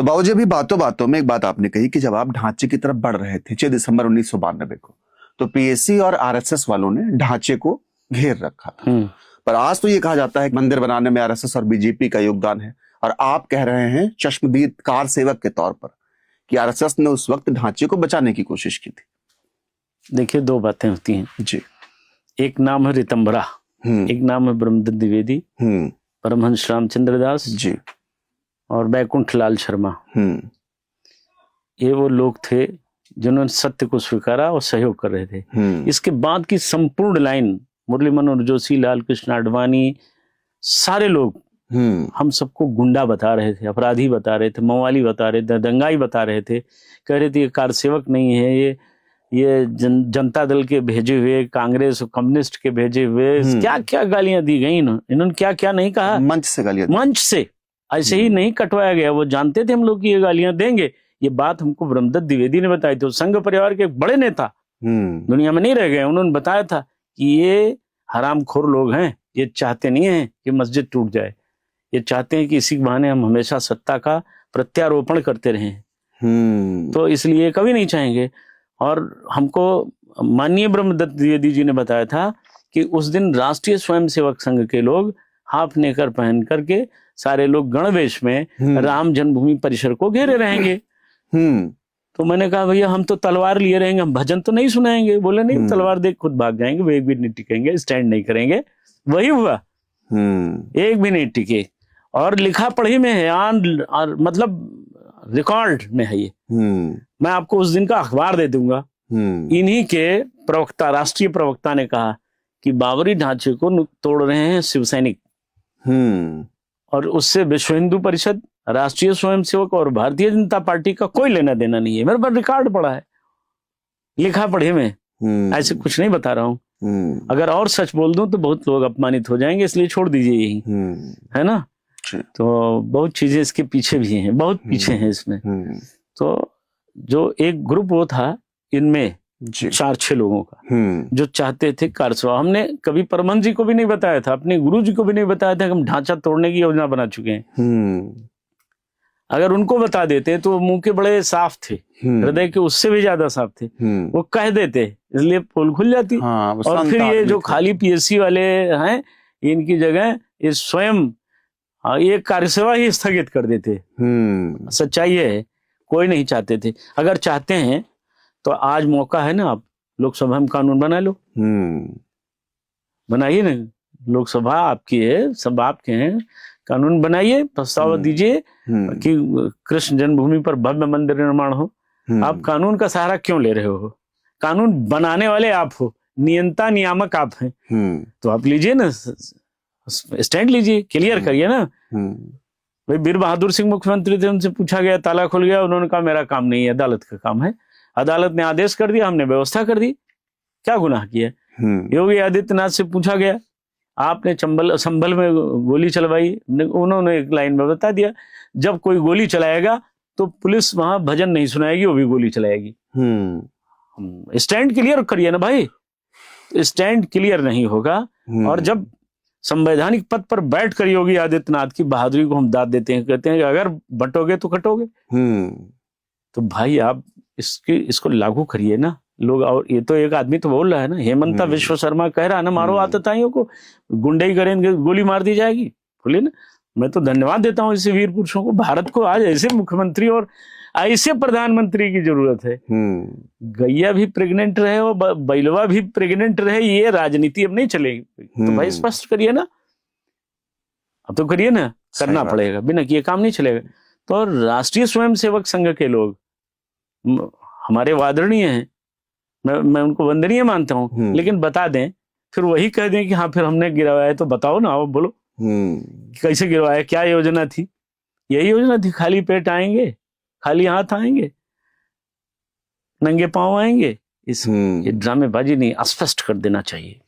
बाबूजी अभी बातों बातों में एक बात आपने कही कि जब आप ढांचे की तरफ बढ़ रहे थे 6 दिसंबर 1992 को, तो पीएसी और आरएसएस वालों ने ढांचे को घेर रखा था। पर आज तो ये कहा जाता है कि मंदिर बनाने में आरएसएस और बीजेपी का योगदान है, और आप कह रहे हैं चश्मदीद कार सेवक के तौर पर कि आरएसएस ने उस वक्त ढांचे को बचाने की कोशिश की थी। देखिए, दो बातें होती हैं जी। एक नाम है ऋतंबरा, एक नाम है ब्रह्मदत्त द्विवेदी, परमहंस रामचंद्र दास जी, और बैकुंठ लाल शर्मा। ये वो लोग थे जिन्होंने सत्य को स्वीकारा और सहयोग कर रहे थे। इसके बाद की संपूर्ण लाइन, मुरली मनोहर जोशी, लाल कृष्ण आडवाणी, सारे लोग हम सबको गुंडा बता रहे थे, अपराधी बता रहे थे, मवाली बता रहे थे, दंगाई बता रहे थे, कह रहे थे ये कार सेवक नहीं है, ये जनता दल के भेजे हुए, कांग्रेस और कम्युनिस्ट के भेजे हुए, क्या क्या गालियां दी गई इन्होंने क्या क्या नहीं कहा। मंच से गालियां, मंच से ऐसे ही नहीं कटवाया गया। वो जानते थे हम लोग कि ये गालियां देंगे। ये बात हमको ब्रह्मदत्त द्विवेदी ने बताई थी। संघ परिवार के एक बड़े नेता, दुनिया में नहीं रह गए, उन्होंने बताया था कि ये हरामखोर लोग हैं, ये चाहते नहीं है कि मस्जिद टूट जाए, ये चाहते हैं कि इसी बहाने हम हमेशा सत्ता का प्रत्यारोपण करते रहें। तो इसलिए कभी नहीं चाहेंगे। और हमको माननीय ब्रह्मदत्त द्विवेदी जी ने बताया था कि उस दिन राष्ट्रीय स्वयंसेवक संघ के लोग हाफ नेकर पहन करके सारे लोग गणवेश में राम जन्मभूमि परिसर को घेरे रहेंगे। तो मैंने कहा भैया हम तो तलवार लिए रहेंगे, हम भजन तो नहीं सुनाएंगे। बोले नहीं, तलवार देख खुद भाग जाएंगे, वो एक भी नहीं टिकेंगे, स्टैंड नहीं करेंगे। वही हुआ, एक भी नहीं टिके। और लिखा पढ़ी में है, और मतलब रिकॉर्ड में है ये। मैं आपको उस दिन का अखबार दे दूंगा। इन्हीं के प्रवक्ता, राष्ट्रीय प्रवक्ता ने कहा कि बाबरी ढांचे को तोड़ रहे हैं शिव सैनिक, और उससे विश्व हिंदू परिषद, राष्ट्रीय स्वयंसेवक और भारतीय जनता पार्टी का कोई लेना देना नहीं है। मेरे पास रिकॉर्ड पड़ा है, लिखा पढ़े में, ऐसे कुछ नहीं बता रहा हूं। अगर और सच बोल दूं तो बहुत लोग अपमानित हो जाएंगे, इसलिए छोड़ दीजिए यही, है ना। तो बहुत चीजें इसके पीछे भी हैं, बहुत पीछे हैं इसमें। तो जो एक ग्रुप वो था, इनमें 4-6 लोगों का, जो चाहते थे कारसेवा। हमने कभी परमहंस जी को भी नहीं बताया था, अपने गुरु जी को भी नहीं बताया था कि हम ढांचा तोड़ने की योजना बना चुके हैं। अगर उनको बता देते तो मुंह के बड़े साफ थे, हृदय के उससे भी ज्यादा साफ थे, वो कह देते, इसलिए पोल खुल जाती। और फिर ये जो खाली पीएससी वाले हैं, इनकी जगह ये स्वयं ये कार्यसेवा ही स्थगित कर देते। सच्चाई है, कोई नहीं चाहते थे। अगर चाहते हैं तो आज मौका है ना, आप लोकसभा में कानून बना लो, बनाइए ना। लोकसभा आपकी है, सब आपके हैं, कानून बनाइए, प्रस्ताव दीजिए कि कृष्ण जन्मभूमि पर भव्य मंदिर निर्माण हो। आप कानून का सहारा क्यों ले रहे हो? कानून बनाने वाले आप हो, नियंता नियामक आप हैं, तो आप लीजिए ना, स्टैंड लीजिए, क्लियर करिए ना। भाई वीर बहादुर सिंह मुख्यमंत्री थे, उनसे पूछा गया, ताला खुल गया, उन्होंने कहा मेरा काम नहीं है, अदालत का काम है। अदालत ने आदेश कर दिया, हमने व्यवस्था कर दी, क्या गुनाह किया? योगी आदित्यनाथ से पूछा गया, आपने संभल में गोली चलवाई, उन्होंने एक लाइन में बता दिया, जब कोई गोली चलाएगा तो पुलिस वहां भजन नहीं सुनाएगी, वो भी गोली चलाएगी। स्टैंड क्लियर करिए ना भाई, स्टैंड क्लियर नहीं होगा। और जब संवैधानिक पद पर बैठ कर योगी आदित्यनाथ की बहादुरी को हम दाद देते हैं, कहते हैं कि अगर बटोगे तो कटोगे, तो भाई आप इसको लागू करिए ना लोग। और ये तो एक आदमी तो बोल रहा है ना, हेमंता विश्व शर्मा कह रहा है ना, मारो आतताइयों को, गुंडे ही करेंगे, गोली मार दी जाएगी। बोले ना, मैं तो धन्यवाद देता हूँ ऐसे वीर पुरुषों को। भारत को आज ऐसे मुख्यमंत्री और ऐसे प्रधानमंत्री की जरूरत है। गैया भी प्रेग्नेंट रहे और बैलवा भी प्रेग्नेंट रहे, ये राजनीति अब नहीं चलेगी। तो भाई स्पष्ट करिए ना, अब तो करिए ना, करना पड़ेगा, बिना किए काम नहीं चलेगा। तो राष्ट्रीय स्वयंसेवक संघ के लोग हमारे आदरणीय हैं, मैं उनको वंदनीय मानता हूं, लेकिन बता दें, फिर वही कह दें कि हाँ फिर हमने गिरवाया, तो बताओ ना, आओ बोलो कैसे गिरवाया, क्या योजना थी? यही योजना थी, खाली पेट आएंगे, खाली हाथ आएंगे, नंगे पांव आएंगे। ये ड्रामेबाजी नहीं, स्पष्ट कर देना चाहिए।